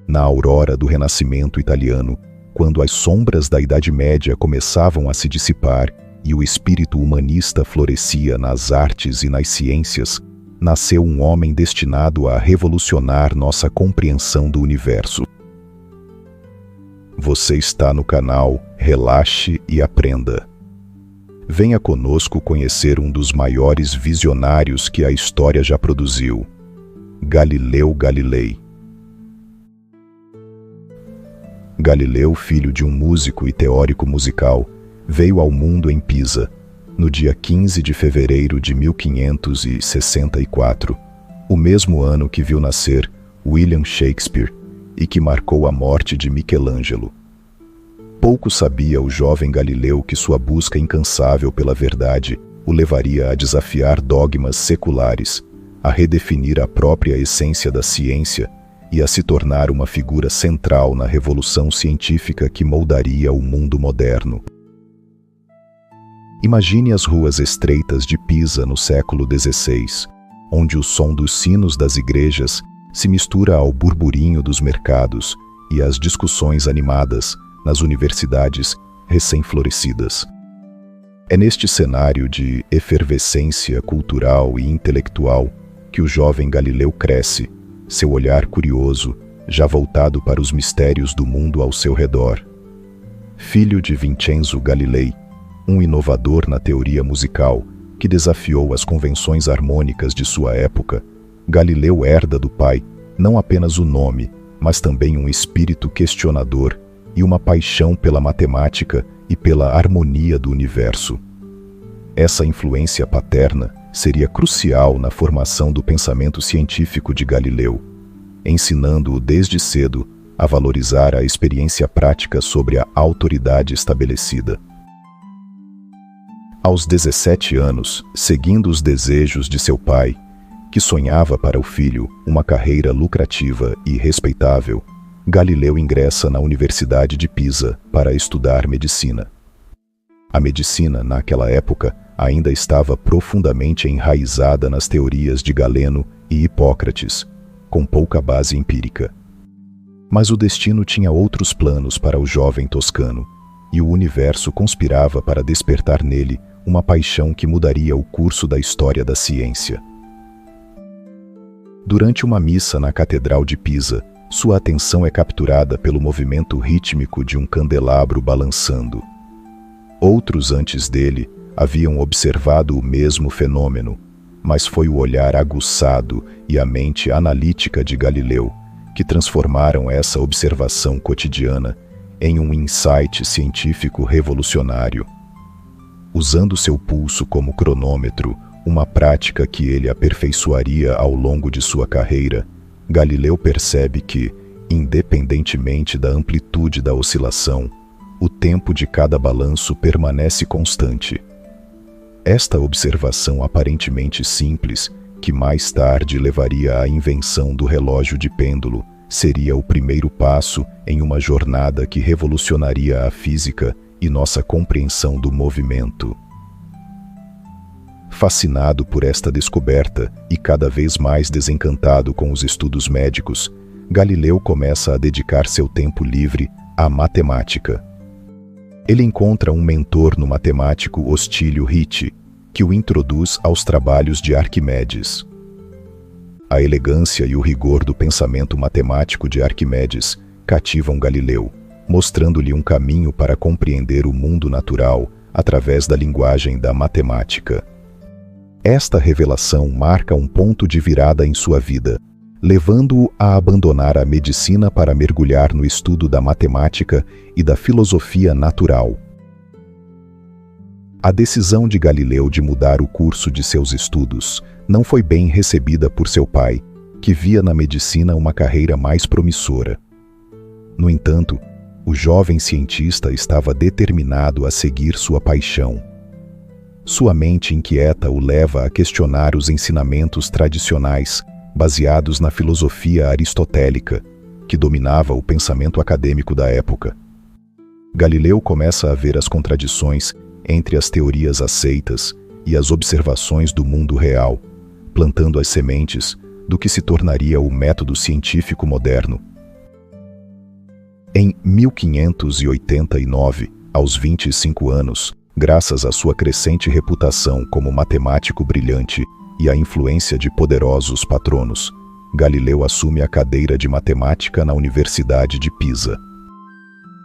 na aurora do Renascimento italiano, quando as sombras da Idade Média começavam a se dissipar e o espírito humanista florescia nas artes e nas ciências, nasceu um homem destinado a revolucionar nossa compreensão do universo. Você está no canal Relaxe e Aprenda. Venha conosco conhecer um dos maiores visionários que a história já produziu, Galileu Galilei. Galileu, filho de um músico e teórico musical, veio ao mundo em Pisa, no dia 15 de fevereiro de 1564, o mesmo ano que viu nascer William Shakespeare e que marcou a morte de Michelangelo. Pouco sabia o jovem Galileu que sua busca incansável pela verdade o levaria a desafiar dogmas seculares, a redefinir a própria essência da ciência e a se tornar uma figura central na revolução científica que moldaria o mundo moderno. Imagine as ruas estreitas de Pisa no século XVI, onde o som dos sinos das igrejas se mistura ao burburinho dos mercados e às discussões animadas nas universidades recém-florescidas. É neste cenário de efervescência cultural e intelectual que o jovem Galileu cresce, seu olhar curioso, já voltado para os mistérios do mundo ao seu redor. Filho de Vincenzo Galilei, um inovador na teoria musical que desafiou as convenções harmônicas de sua época, Galileu herda do pai não apenas o nome, mas também um espírito questionador e uma paixão pela matemática e pela harmonia do universo. Essa influência paterna seria crucial na formação do pensamento científico de Galileu, ensinando-o desde cedo a valorizar a experiência prática sobre a autoridade estabelecida. Aos 17 anos, seguindo os desejos de seu pai, que sonhava para o filho uma carreira lucrativa e respeitável, Galileu ingressa na Universidade de Pisa para estudar medicina. A medicina, naquela época, ainda estava profundamente enraizada nas teorias de Galeno e Hipócrates, com pouca base empírica. Mas o destino tinha outros planos para o jovem toscano, e o universo conspirava para despertar nele uma paixão que mudaria o curso da história da ciência. Durante uma missa na Catedral de Pisa, sua atenção é capturada pelo movimento rítmico de um candelabro balançando. Outros antes dele haviam observado o mesmo fenômeno, mas foi o olhar aguçado e a mente analítica de Galileu que transformaram essa observação cotidiana em um insight científico revolucionário. Usando seu pulso como cronômetro, uma prática que ele aperfeiçoaria ao longo de sua carreira, Galileu percebe que, independentemente da amplitude da oscilação, o tempo de cada balanço permanece constante. Esta observação aparentemente simples, que mais tarde levaria à invenção do relógio de pêndulo, seria o primeiro passo em uma jornada que revolucionaria a física e nossa compreensão do movimento. Fascinado por esta descoberta e cada vez mais desencantado com os estudos médicos, Galileu começa a dedicar seu tempo livre à matemática. Ele encontra um mentor no matemático Ostílio Ricci, que o introduz aos trabalhos de Arquimedes. A elegância e o rigor do pensamento matemático de Arquimedes cativam Galileu, mostrando-lhe um caminho para compreender o mundo natural através da linguagem da matemática. Esta revelação marca um ponto de virada em sua vida, levando-o a abandonar a medicina para mergulhar no estudo da matemática e da filosofia natural. A decisão de Galileu de mudar o curso de seus estudos não foi bem recebida por seu pai, que via na medicina uma carreira mais promissora. No entanto, o jovem cientista estava determinado a seguir sua paixão. Sua mente inquieta o leva a questionar os ensinamentos tradicionais, baseados na filosofia aristotélica, que dominava o pensamento acadêmico da época. Galileu começa a ver as contradições entre as teorias aceitas e as observações do mundo real, plantando as sementes do que se tornaria o método científico moderno. Em 1589, aos 25 anos, graças à sua crescente reputação como matemático brilhante e à influência de poderosos patronos, Galileu assume a cadeira de matemática na Universidade de Pisa.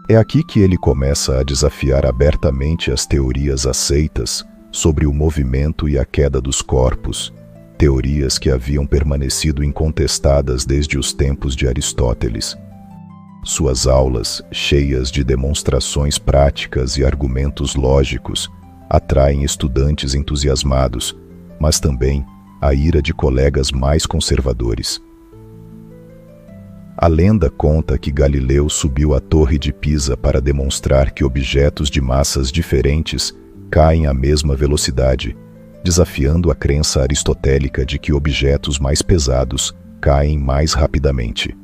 É aqui que ele começa a desafiar abertamente as teorias aceitas sobre o movimento e a queda dos corpos, teorias que haviam permanecido incontestadas desde os tempos de Aristóteles. Suas aulas, cheias de demonstrações práticas e argumentos lógicos, atraem estudantes entusiasmados, mas também a ira de colegas mais conservadores. A lenda conta que Galileu subiu à Torre de Pisa para demonstrar que objetos de massas diferentes caem à mesma velocidade, desafiando a crença aristotélica de que objetos mais pesados caem mais rapidamente.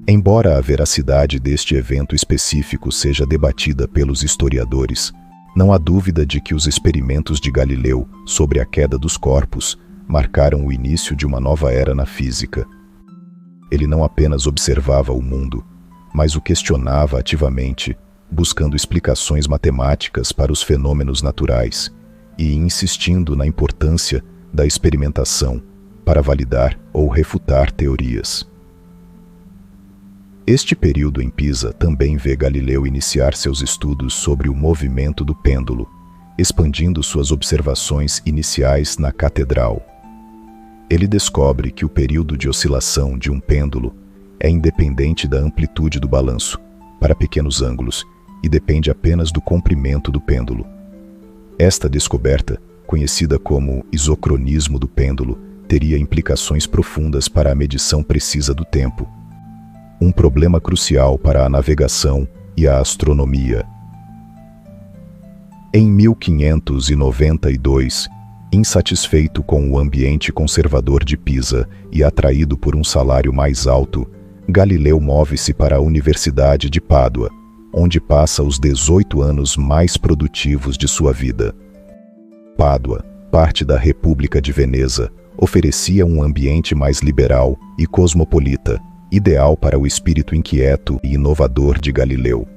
Embora a veracidade deste evento específico seja debatida pelos historiadores, não há dúvida de que os experimentos de Galileu sobre a queda dos corpos marcaram o início de uma nova era na física. Ele não apenas observava o mundo, mas o questionava ativamente, buscando explicações matemáticas para os fenômenos naturais e insistindo na importância da experimentação para validar ou refutar teorias. Este período em Pisa também vê Galileu iniciar seus estudos sobre o movimento do pêndulo, expandindo suas observações iniciais na catedral. Ele descobre que o período de oscilação de um pêndulo é independente da amplitude do balanço, para pequenos ângulos, e depende apenas do comprimento do pêndulo. Esta descoberta, conhecida como isocronismo do pêndulo, teria implicações profundas para a medição precisa do tempo, um problema crucial para a navegação e a astronomia. Em 1592, insatisfeito com o ambiente conservador de Pisa e atraído por um salário mais alto, Galileu move-se para a Universidade de Pádua, onde passa os 18 anos mais produtivos de sua vida. Pádua, parte da República de Veneza, oferecia um ambiente mais liberal e cosmopolita, ideal para o espírito inquieto e inovador de Galileu.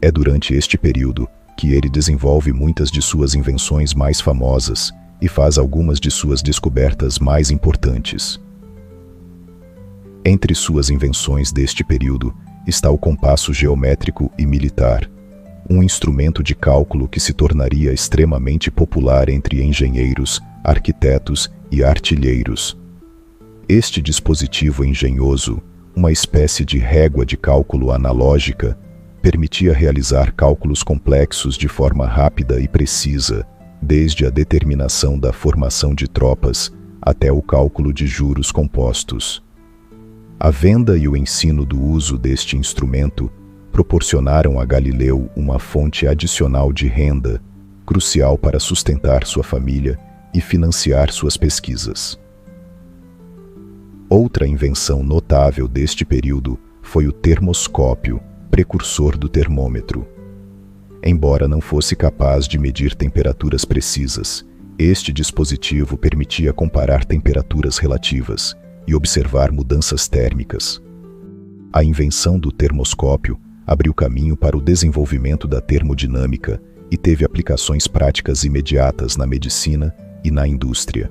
É durante este período que ele desenvolve muitas de suas invenções mais famosas e faz algumas de suas descobertas mais importantes. Entre suas invenções deste período está o compasso geométrico e militar, um instrumento de cálculo que se tornaria extremamente popular entre engenheiros, arquitetos e artilheiros. Este dispositivo engenhoso, uma espécie de régua de cálculo analógica, permitia realizar cálculos complexos de forma rápida e precisa, desde a determinação da formação de tropas até o cálculo de juros compostos. A venda e o ensino do uso deste instrumento proporcionaram a Galileu uma fonte adicional de renda, crucial para sustentar sua família e financiar suas pesquisas. Outra invenção notável deste período foi o termoscópio, precursor do termômetro. Embora não fosse capaz de medir temperaturas precisas, este dispositivo permitia comparar temperaturas relativas e observar mudanças térmicas. A invenção do termoscópio abriu caminho para o desenvolvimento da termodinâmica e teve aplicações práticas imediatas na medicina e na indústria.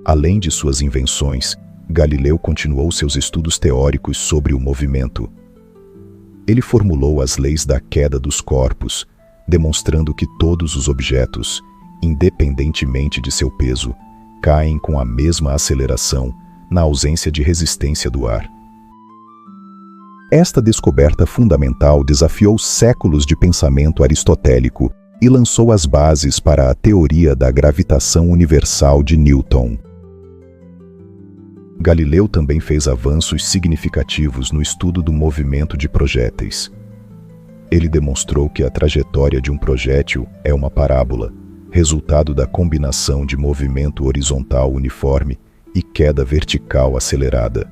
Além de suas invenções, Galileu continuou seus estudos teóricos sobre o movimento. Ele formulou as leis da queda dos corpos, demonstrando que todos os objetos, independentemente de seu peso, caem com a mesma aceleração na ausência de resistência do ar. Esta descoberta fundamental desafiou séculos de pensamento aristotélico e lançou as bases para a teoria da gravitação universal de Newton. Galileu também fez avanços significativos no estudo do movimento de projéteis. Ele demonstrou que a trajetória de um projétil é uma parábola, resultado da combinação de movimento horizontal uniforme e queda vertical acelerada.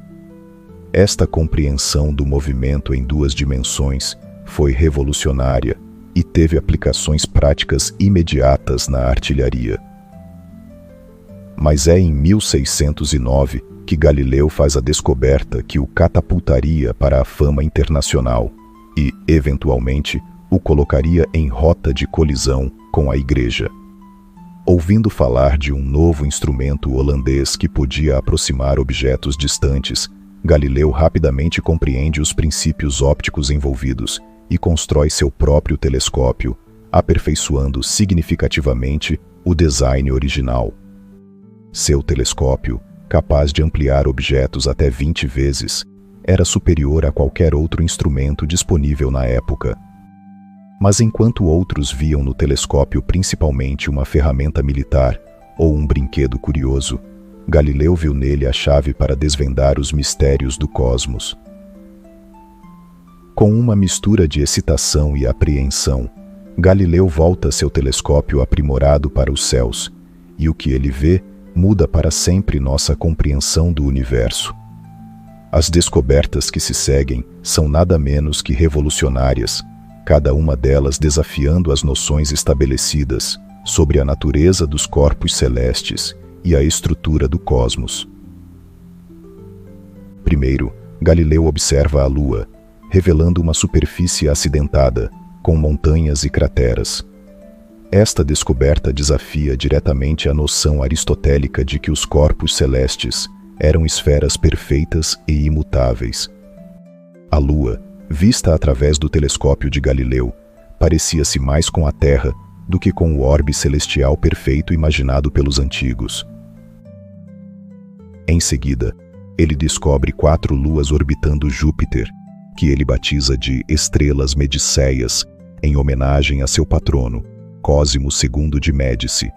Esta compreensão do movimento em duas dimensões foi revolucionária e teve aplicações práticas imediatas na artilharia. Mas é em 1609 que Galileu faz a descoberta que o catapultaria para a fama internacional e, eventualmente, o colocaria em rota de colisão com a Igreja. Ouvindo falar de um novo instrumento holandês que podia aproximar objetos distantes, Galileu rapidamente compreende os princípios ópticos envolvidos e constrói seu próprio telescópio, aperfeiçoando significativamente o design original. Seu telescópio, capaz de ampliar objetos até 20 vezes, era superior a qualquer outro instrumento disponível na época. Mas enquanto outros viam no telescópio principalmente uma ferramenta militar ou um brinquedo curioso, Galileu viu nele a chave para desvendar os mistérios do cosmos. Com uma mistura de excitação e apreensão, Galileu volta seu telescópio aprimorado para os céus, e o que ele vê muda para sempre nossa compreensão do universo. As descobertas que se seguem são nada menos que revolucionárias, cada uma delas desafiando as noções estabelecidas sobre a natureza dos corpos celestes e a estrutura do cosmos. Primeiro, Galileu observa a Lua, revelando uma superfície acidentada, com montanhas e crateras. Esta descoberta desafia diretamente a noção aristotélica de que os corpos celestes eram esferas perfeitas e imutáveis. A Lua, vista através do telescópio de Galileu, parecia-se mais com a Terra do que com o orbe celestial perfeito imaginado pelos antigos. Em seguida, ele descobre 4 luas orbitando Júpiter, que ele batiza de estrelas mediceias, em homenagem a seu patrono, Cosimo II de Médici.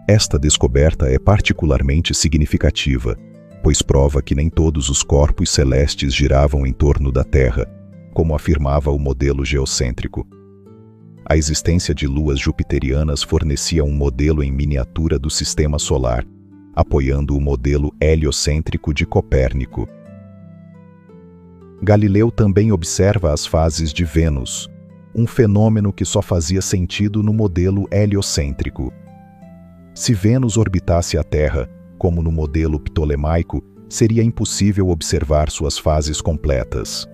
Esta descoberta é particularmente significativa, pois prova que nem todos os corpos celestes giravam em torno da Terra, como afirmava o modelo geocêntrico. A existência de luas jupiterianas fornecia um modelo em miniatura do sistema solar, apoiando o modelo heliocêntrico de Copérnico. Galileu também observa as fases de Vênus, um fenômeno que só fazia sentido no modelo heliocêntrico. Se Vênus orbitasse a Terra, como no modelo ptolemaico, seria impossível observar suas fases completas.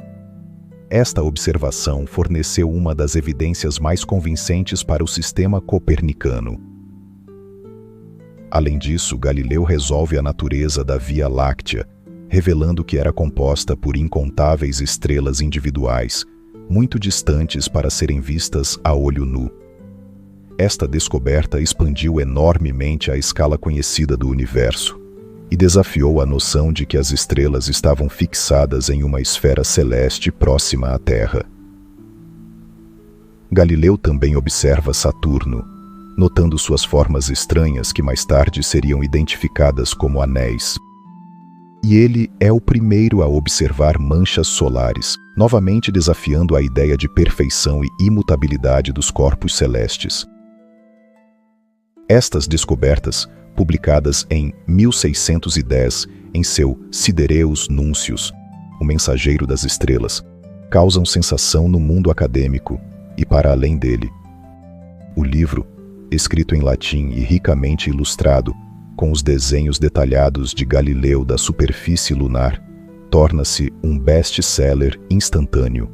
Esta observação forneceu uma das evidências mais convincentes para o sistema copernicano. Além disso, Galileu resolve a natureza da Via Láctea, revelando que era composta por incontáveis estrelas individuais, muito distantes para serem vistas a olho nu. Esta descoberta expandiu enormemente a escala conhecida do universo e desafiou a noção de que as estrelas estavam fixadas em uma esfera celeste próxima à Terra. Galileu também observa Saturno, notando suas formas estranhas que mais tarde seriam identificadas como anéis. E ele é o primeiro a observar manchas solares, novamente desafiando a ideia de perfeição e imutabilidade dos corpos celestes. Estas descobertas, publicadas em 1610 em seu Sidereus Nuncius, o Mensageiro das Estrelas, causam sensação no mundo acadêmico e para além dele. O livro, escrito em latim e ricamente ilustrado, com os desenhos detalhados de Galileu da superfície lunar, torna-se um best-seller instantâneo.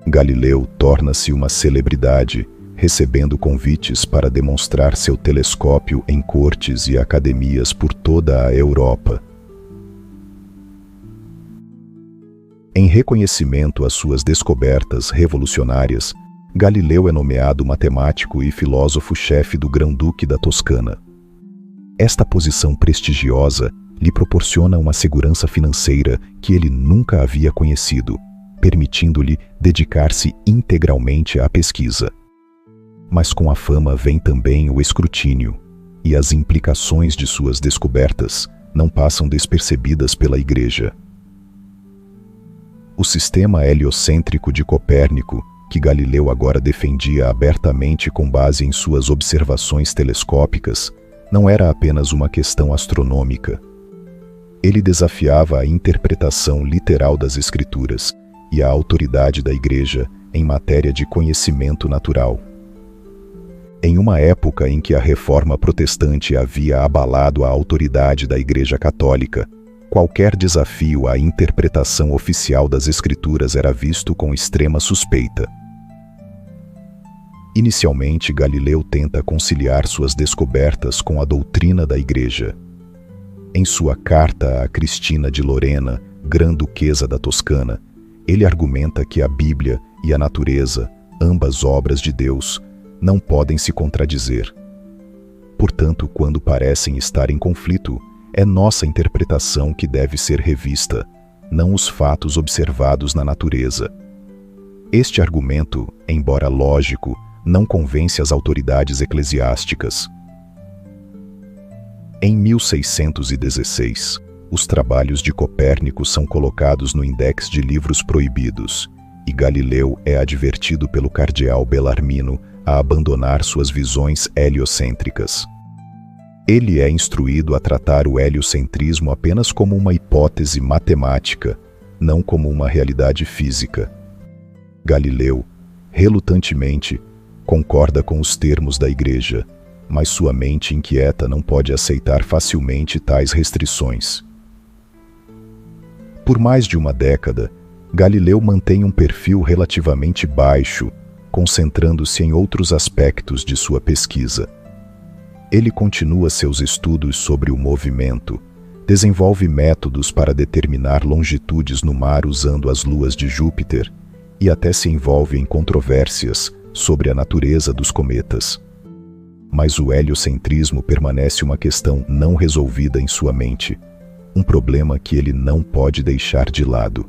Galileu torna-se uma celebridade, recebendo convites para demonstrar seu telescópio em cortes e academias por toda a Europa. Em reconhecimento às suas descobertas revolucionárias, Galileu é nomeado matemático e filósofo-chefe do Grão-Duque da Toscana. Esta posição prestigiosa lhe proporciona uma segurança financeira que ele nunca havia conhecido, permitindo-lhe dedicar-se integralmente à pesquisa. Mas com a fama vem também o escrutínio, e as implicações de suas descobertas não passam despercebidas pela Igreja. O sistema heliocêntrico de Copérnico, que Galileu agora defendia abertamente com base em suas observações telescópicas, não era apenas uma questão astronômica. Ele desafiava a interpretação literal das Escrituras e a autoridade da Igreja em matéria de conhecimento natural. Em uma época em que a reforma protestante havia abalado a autoridade da Igreja Católica, qualquer desafio à interpretação oficial das Escrituras era visto com extrema suspeita. Inicialmente, Galileu tenta conciliar suas descobertas com a doutrina da Igreja. Em sua carta a Cristina de Lorena, Grã-Duquesa da Toscana, ele argumenta que a Bíblia e a natureza, ambas obras de Deus, não podem se contradizer. Portanto, quando parecem estar em conflito, é nossa interpretação que deve ser revista, não os fatos observados na natureza. Este argumento, embora lógico, não convence as autoridades eclesiásticas. Em 1616, os trabalhos de Copérnico são colocados no Index de Livros Proibidos, e Galileu é advertido pelo cardeal Bellarmino a abandonar suas visões heliocêntricas. Ele é instruído a tratar o heliocentrismo apenas como uma hipótese matemática, não como uma realidade física. Galileu, relutantemente, concorda com os termos da Igreja, mas sua mente inquieta não pode aceitar facilmente tais restrições. Por mais de uma década, Galileu mantém um perfil relativamente baixo, concentrando-se em outros aspectos de sua pesquisa. Ele continua seus estudos sobre o movimento, desenvolve métodos para determinar longitudes no mar usando as luas de Júpiter e até se envolve em controvérsias sobre a natureza dos cometas. Mas o heliocentrismo permanece uma questão não resolvida em sua mente, um problema que ele não pode deixar de lado.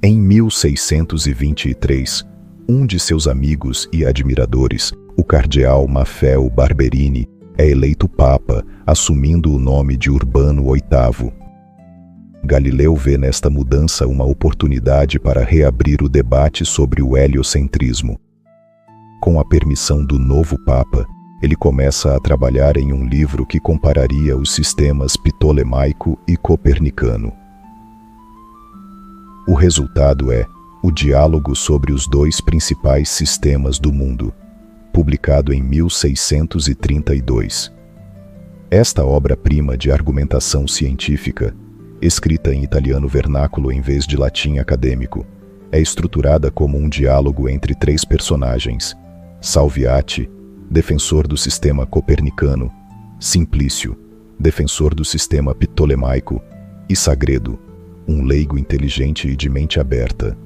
Em 1623, um de seus amigos e admiradores, o cardeal Maffeo Barberini, é eleito Papa, assumindo o nome de Urbano VIII. Galileu vê nesta mudança uma oportunidade para reabrir o debate sobre o heliocentrismo. Com a permissão do novo Papa, ele começa a trabalhar em um livro que compararia os sistemas ptolemaico e copernicano. O resultado é O Diálogo sobre os Dois Principais Sistemas do Mundo, publicado em 1632. Esta obra-prima de argumentação científica, escrita em italiano vernáculo em vez de latim acadêmico, é estruturada como um diálogo entre três personagens: Salviati, defensor do sistema copernicano, Simplício, defensor do sistema ptolemaico, e Sagredo, um leigo inteligente e de mente aberta.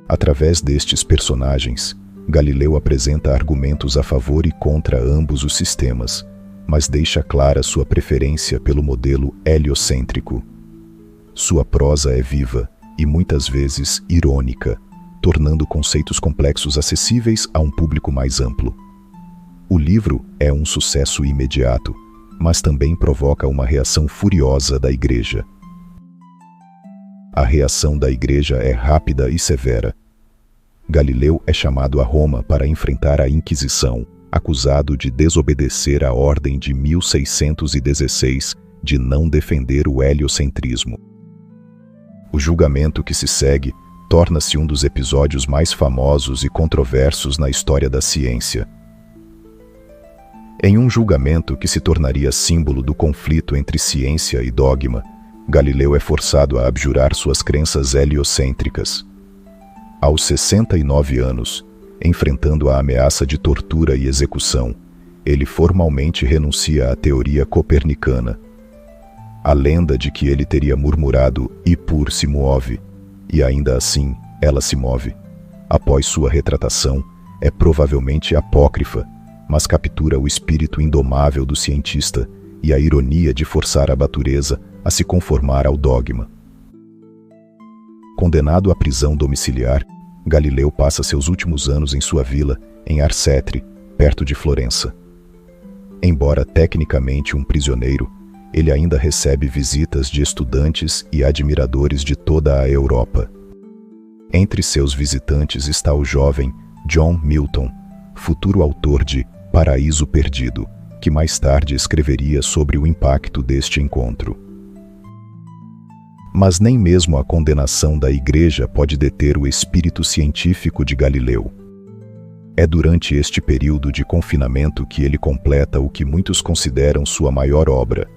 Através destes personagens, Galileu apresenta argumentos a favor e contra ambos os sistemas, mas deixa clara sua preferência pelo modelo heliocêntrico. Sua prosa é viva e muitas vezes irônica, tornando conceitos complexos acessíveis a um público mais amplo. O livro é um sucesso imediato, mas também provoca uma reação furiosa da Igreja. A reação da Igreja é rápida e severa. Galileu é chamado a Roma para enfrentar a Inquisição, acusado de desobedecer a ordem de 1616 de não defender o heliocentrismo. O julgamento que se segue torna-se um dos episódios mais famosos e controversos na história da ciência. Em um julgamento que se tornaria símbolo do conflito entre ciência e dogma, Galileu é forçado a abjurar suas crenças heliocêntricas. Aos 69 anos, enfrentando a ameaça de tortura e execução, ele formalmente renuncia à teoria copernicana. A lenda de que ele teria murmurado "Ipur se move", e ainda assim ela se move, após sua retratação, é provavelmente apócrifa, mas captura o espírito indomável do cientista e a ironia de forçar a natureza a se conformar ao dogma. Condenado à prisão domiciliar, Galileu passa seus últimos anos em sua vila, em Arcetri, perto de Florença. Embora tecnicamente um prisioneiro, ele ainda recebe visitas de estudantes e admiradores de toda a Europa. Entre seus visitantes está o jovem John Milton, futuro autor de Paraíso Perdido, que mais tarde escreveria sobre o impacto deste encontro. Mas nem mesmo a condenação da Igreja pode deter o espírito científico de Galileu. É durante este período de confinamento que ele completa o que muitos consideram sua maior obra,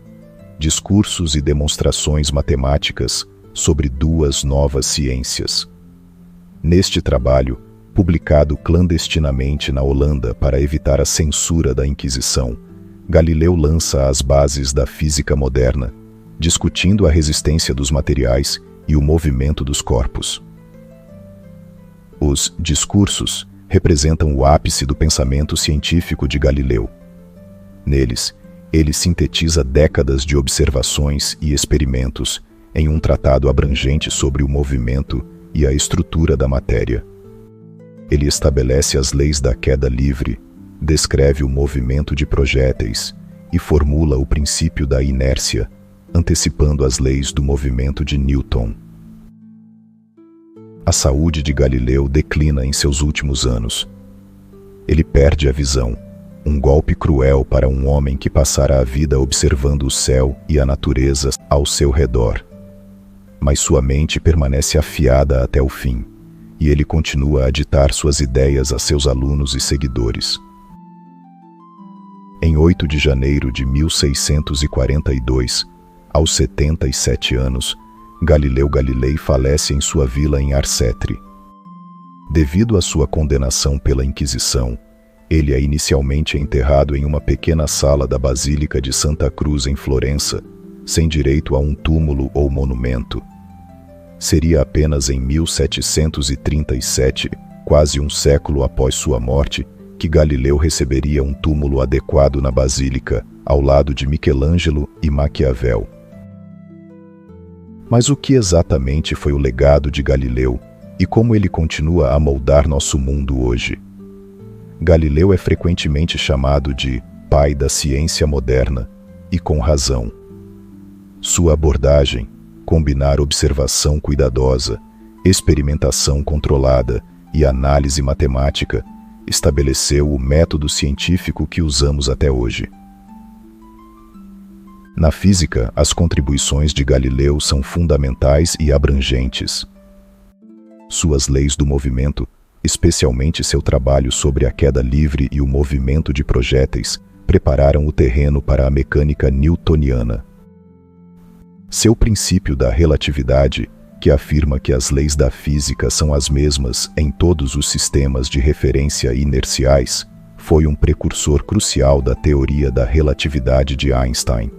discursos e demonstrações matemáticas sobre duas novas ciências. Neste trabalho, publicado clandestinamente na Holanda para evitar a censura da Inquisição, Galileu lança as bases da física moderna, discutindo a resistência dos materiais e o movimento dos corpos. Os discursos representam o ápice do pensamento científico de Galileu. Neles, ele sintetiza décadas de observações e experimentos em um tratado abrangente sobre o movimento e a estrutura da matéria. Ele estabelece as leis da queda livre, descreve o movimento de projéteis e formula o princípio da inércia, antecipando as leis do movimento de Newton. A saúde de Galileu declina em seus últimos anos. Ele perde a visão, um golpe cruel para um homem que passara a vida observando o céu e a natureza ao seu redor. Mas sua mente permanece afiada até o fim, e ele continua a ditar suas ideias a seus alunos e seguidores. Em 8 de janeiro de 1642, aos 77 anos, Galileu Galilei falece em sua vila em Arcetri. Devido à sua condenação pela Inquisição, ele é inicialmente enterrado em uma pequena sala da Basílica de Santa Cruz em Florença, sem direito a um túmulo ou monumento. Seria apenas em 1737, quase um século após sua morte, que Galileu receberia um túmulo adequado na Basílica, ao lado de Michelangelo e Maquiavel. Mas o que exatamente foi o legado de Galileu e como ele continua a moldar nosso mundo hoje? Galileu é frequentemente chamado de pai da ciência moderna, e com razão. Sua abordagem, combinar observação cuidadosa, experimentação controlada e análise matemática, estabeleceu o método científico que usamos até hoje. Na física, as contribuições de Galileu são fundamentais e abrangentes. Suas leis do movimento, especialmente seu trabalho sobre a queda livre e o movimento de projéteis, prepararam o terreno para a mecânica newtoniana. Seu princípio da relatividade, que afirma que as leis da física são as mesmas em todos os sistemas de referência inerciais, foi um precursor crucial da teoria da relatividade de Einstein.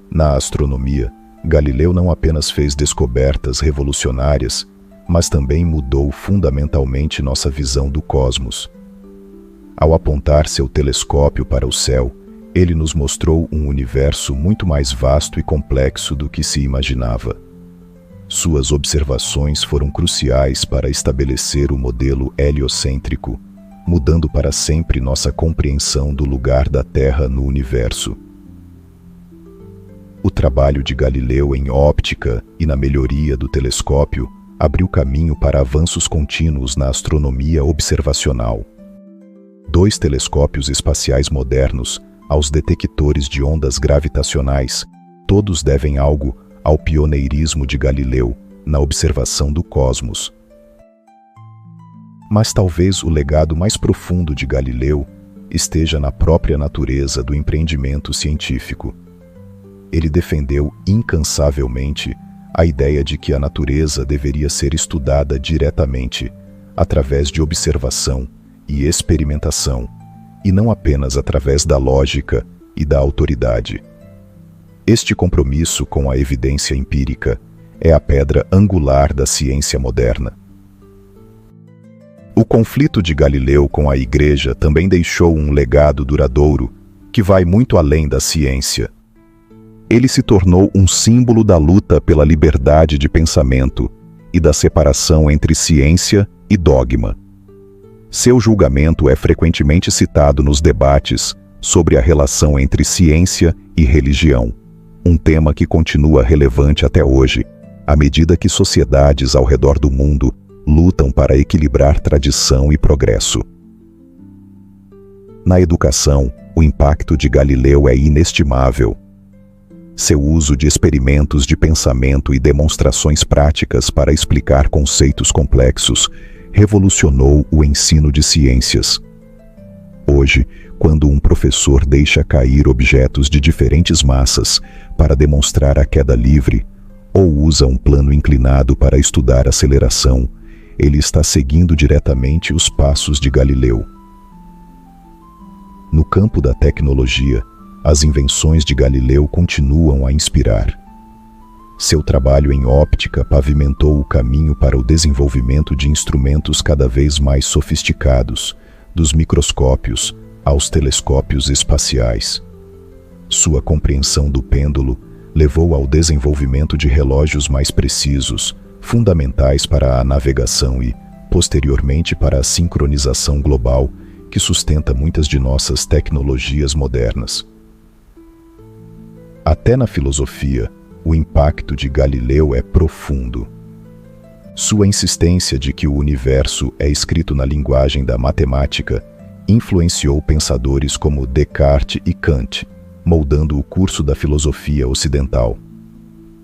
Na astronomia, Galileu não apenas fez descobertas revolucionárias, mas também mudou fundamentalmente nossa visão do cosmos. Ao apontar seu telescópio para o céu, ele nos mostrou um universo muito mais vasto e complexo do que se imaginava. Suas observações foram cruciais para estabelecer o modelo heliocêntrico, mudando para sempre nossa compreensão do lugar da Terra no universo. O trabalho de Galileu em óptica e na melhoria do telescópio abriu caminho para avanços contínuos na astronomia observacional. 2 telescópios espaciais modernos, aos detectores de ondas gravitacionais, todos devem algo ao pioneirismo de Galileu na observação do cosmos. Mas talvez o legado mais profundo de Galileu esteja na própria natureza do empreendimento científico. Ele defendeu incansavelmente a ideia de que a natureza deveria ser estudada diretamente, através de observação e experimentação, e não apenas através da lógica e da autoridade. Este compromisso com a evidência empírica é a pedra angular da ciência moderna. O conflito de Galileu com a Igreja também deixou um legado duradouro que vai muito além da ciência. Ele se tornou um símbolo da luta pela liberdade de pensamento e da separação entre ciência e dogma. Seu julgamento é frequentemente citado nos debates sobre a relação entre ciência e religião, um tema que continua relevante até hoje, à medida que sociedades ao redor do mundo lutam para equilibrar tradição e progresso. Na educação, o impacto de Galileu é inestimável. Seu uso de experimentos de pensamento e demonstrações práticas para explicar conceitos complexos revolucionou o ensino de ciências. Hoje, quando um professor deixa cair objetos de diferentes massas para demonstrar a queda livre, ou usa um plano inclinado para estudar aceleração, ele está seguindo diretamente os passos de Galileu. No campo da tecnologia, as invenções de Galileu continuam a inspirar. Seu trabalho em óptica pavimentou o caminho para o desenvolvimento de instrumentos cada vez mais sofisticados, dos microscópios aos telescópios espaciais. Sua compreensão do pêndulo levou ao desenvolvimento de relógios mais precisos, fundamentais para a navegação e, posteriormente, para a sincronização global, que sustenta muitas de nossas tecnologias modernas. Até na filosofia, o impacto de Galileu é profundo. Sua insistência de que o universo é escrito na linguagem da matemática influenciou pensadores como Descartes e Kant, moldando o curso da filosofia ocidental.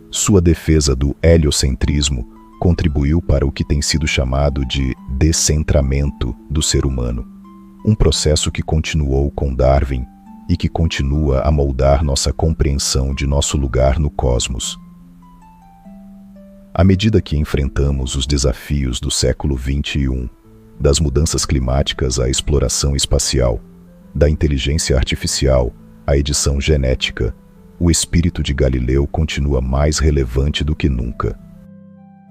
Sua defesa do heliocentrismo contribuiu para o que tem sido chamado de descentramento do ser humano, um processo que continuou com Darwin e que continua a moldar nossa compreensão de nosso lugar no cosmos. À medida que enfrentamos os desafios do século XXI, das mudanças climáticas à exploração espacial, da inteligência artificial à edição genética, o espírito de Galileu continua mais relevante do que nunca.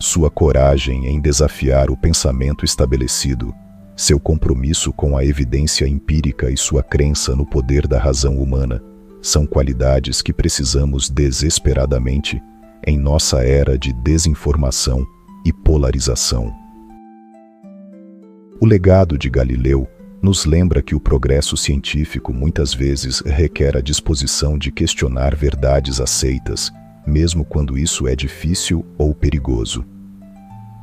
Sua coragem em desafiar o pensamento estabelecido, seu compromisso com a evidência empírica e sua crença no poder da razão humana são qualidades que precisamos desesperadamente em nossa era de desinformação e polarização. O legado de Galileu nos lembra que o progresso científico muitas vezes requer a disposição de questionar verdades aceitas, mesmo quando isso é difícil ou perigoso.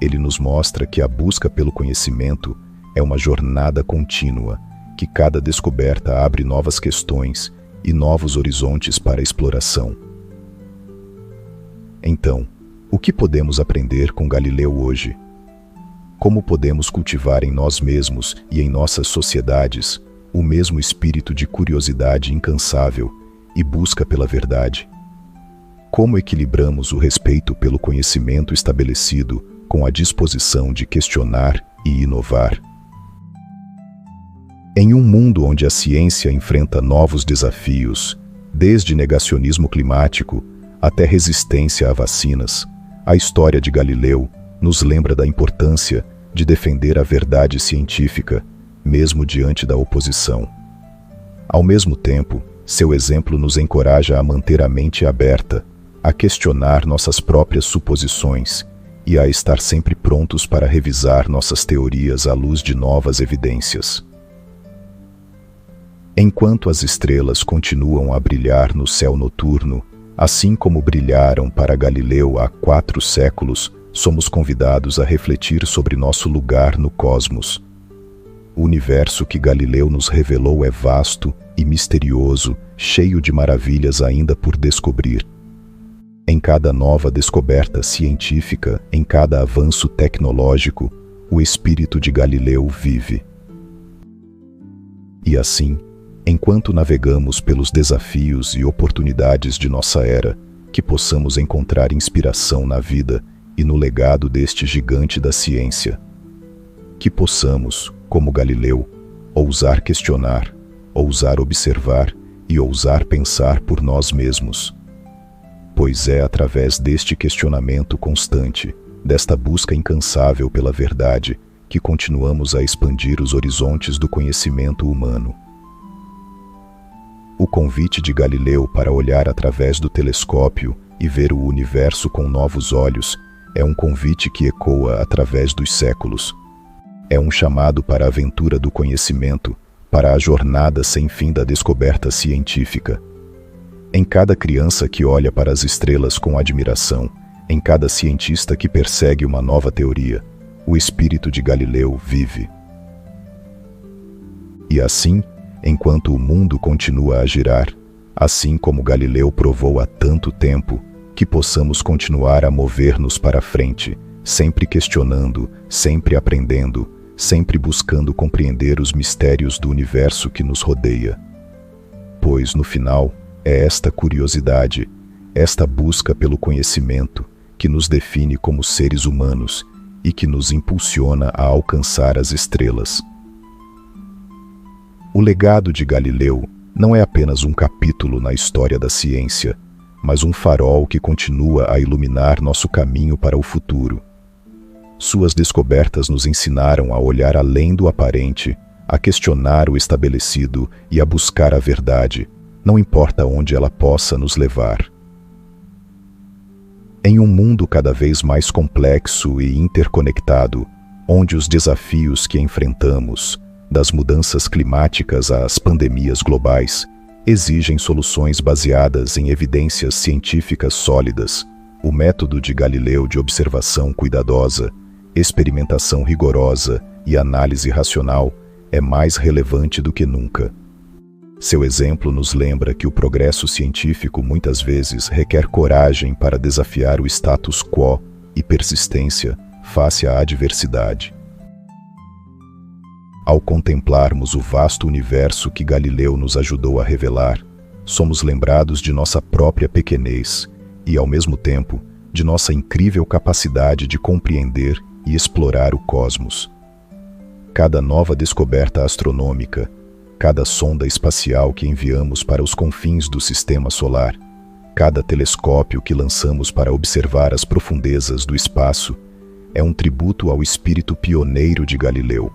Ele nos mostra que a busca pelo conhecimento é uma jornada contínua, que cada descoberta abre novas questões e novos horizontes para a exploração. Então, o que podemos aprender com Galileu hoje? Como podemos cultivar em nós mesmos e em nossas sociedades o mesmo espírito de curiosidade incansável e busca pela verdade? Como equilibramos o respeito pelo conhecimento estabelecido com a disposição de questionar e inovar? Em um mundo onde a ciência enfrenta novos desafios, desde negacionismo climático até resistência a vacinas, a história de Galileu nos lembra da importância de defender a verdade científica, mesmo diante da oposição. Ao mesmo tempo, seu exemplo nos encoraja a manter a mente aberta, a questionar nossas próprias suposições e a estar sempre prontos para revisar nossas teorias à luz de novas evidências. Enquanto as estrelas continuam a brilhar no céu noturno, assim como brilharam para Galileu há 4 séculos, somos convidados a refletir sobre nosso lugar no cosmos. O universo que Galileu nos revelou é vasto e misterioso, cheio de maravilhas ainda por descobrir. Em cada nova descoberta científica, em cada avanço tecnológico, o espírito de Galileu vive. E assim, enquanto navegamos pelos desafios e oportunidades de nossa era, que possamos encontrar inspiração na vida e no legado deste gigante da ciência. Que possamos, como Galileu, ousar questionar, ousar observar e ousar pensar por nós mesmos. Pois é através deste questionamento constante, desta busca incansável pela verdade, que continuamos a expandir os horizontes do conhecimento humano. O convite de Galileu para olhar através do telescópio e ver o universo com novos olhos é um convite que ecoa através dos séculos. É um chamado para a aventura do conhecimento, para a jornada sem fim da descoberta científica. Em cada criança que olha para as estrelas com admiração, em cada cientista que persegue uma nova teoria, o espírito de Galileu vive. E assim, enquanto o mundo continua a girar, assim como Galileu provou há tanto tempo, que possamos continuar a mover-nos para frente, sempre questionando, sempre aprendendo, sempre buscando compreender os mistérios do universo que nos rodeia. Pois, no final, é esta curiosidade, esta busca pelo conhecimento, que nos define como seres humanos e que nos impulsiona a alcançar as estrelas. O legado de Galileu não é apenas um capítulo na história da ciência, mas um farol que continua a iluminar nosso caminho para o futuro. Suas descobertas nos ensinaram a olhar além do aparente, a questionar o estabelecido e a buscar a verdade, não importa onde ela possa nos levar. Em um mundo cada vez mais complexo e interconectado, onde os desafios que enfrentamos, das mudanças climáticas às pandemias globais, exigem soluções baseadas em evidências científicas sólidas, o método de Galileu de observação cuidadosa, experimentação rigorosa e análise racional é mais relevante do que nunca. Seu exemplo nos lembra que o progresso científico muitas vezes requer coragem para desafiar o status quo e persistência face à adversidade. Ao contemplarmos o vasto universo que Galileu nos ajudou a revelar, somos lembrados de nossa própria pequenez e, ao mesmo tempo, de nossa incrível capacidade de compreender e explorar o cosmos. Cada nova descoberta astronômica, cada sonda espacial que enviamos para os confins do sistema solar, cada telescópio que lançamos para observar as profundezas do espaço, é um tributo ao espírito pioneiro de Galileu.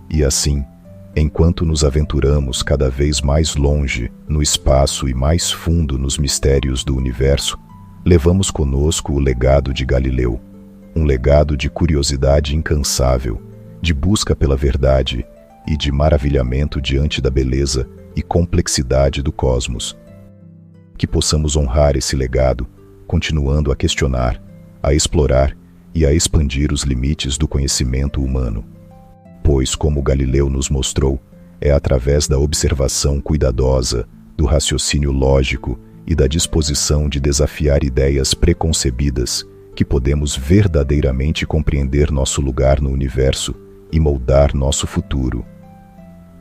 E assim, enquanto nos aventuramos cada vez mais longe no espaço e mais fundo nos mistérios do universo, levamos conosco o legado de Galileu, um legado de curiosidade incansável, de busca pela verdade e de maravilhamento diante da beleza e complexidade do cosmos. Que possamos honrar esse legado, continuando a questionar, a explorar e a expandir os limites do conhecimento humano. Pois, como Galileu nos mostrou, é através da observação cuidadosa, do raciocínio lógico e da disposição de desafiar ideias preconcebidas que podemos verdadeiramente compreender nosso lugar no universo e moldar nosso futuro.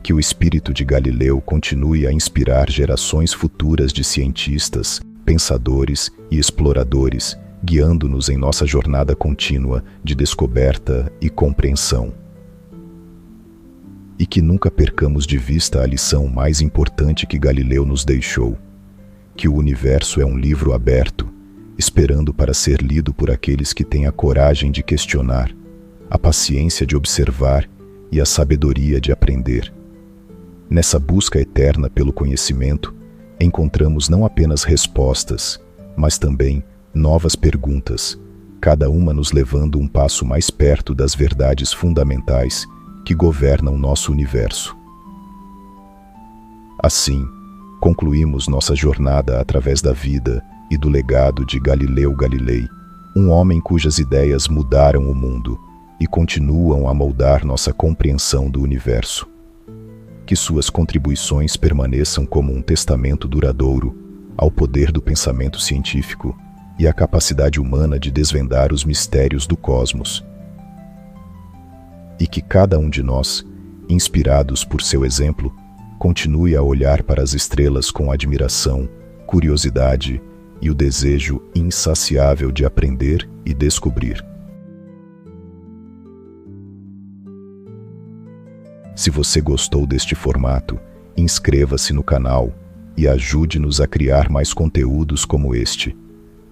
Que o espírito de Galileu continue a inspirar gerações futuras de cientistas, pensadores e exploradores, guiando-nos em nossa jornada contínua de descoberta e compreensão. E que nunca percamos de vista a lição mais importante que Galileu nos deixou, que o universo é um livro aberto, esperando para ser lido por aqueles que têm a coragem de questionar, a paciência de observar e a sabedoria de aprender. Nessa busca eterna pelo conhecimento, encontramos não apenas respostas, mas também novas perguntas, cada uma nos levando um passo mais perto das verdades fundamentais que governam nosso universo. Assim, concluímos nossa jornada através da vida e do legado de Galileu Galilei, um homem cujas ideias mudaram o mundo e continuam a moldar nossa compreensão do universo. Que suas contribuições permaneçam como um testamento duradouro ao poder do pensamento científico e à capacidade humana de desvendar os mistérios do cosmos. E que cada um de nós, inspirados por seu exemplo, continue a olhar para as estrelas com admiração, curiosidade e o desejo insaciável de aprender e descobrir. Se você gostou deste formato, inscreva-se no canal e ajude-nos a criar mais conteúdos como este.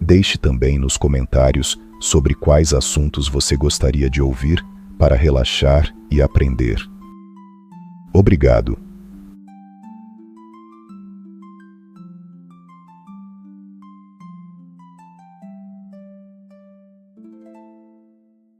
Deixe também nos comentários sobre quais assuntos você gostaria de ouvir para relaxar e aprender. Obrigado.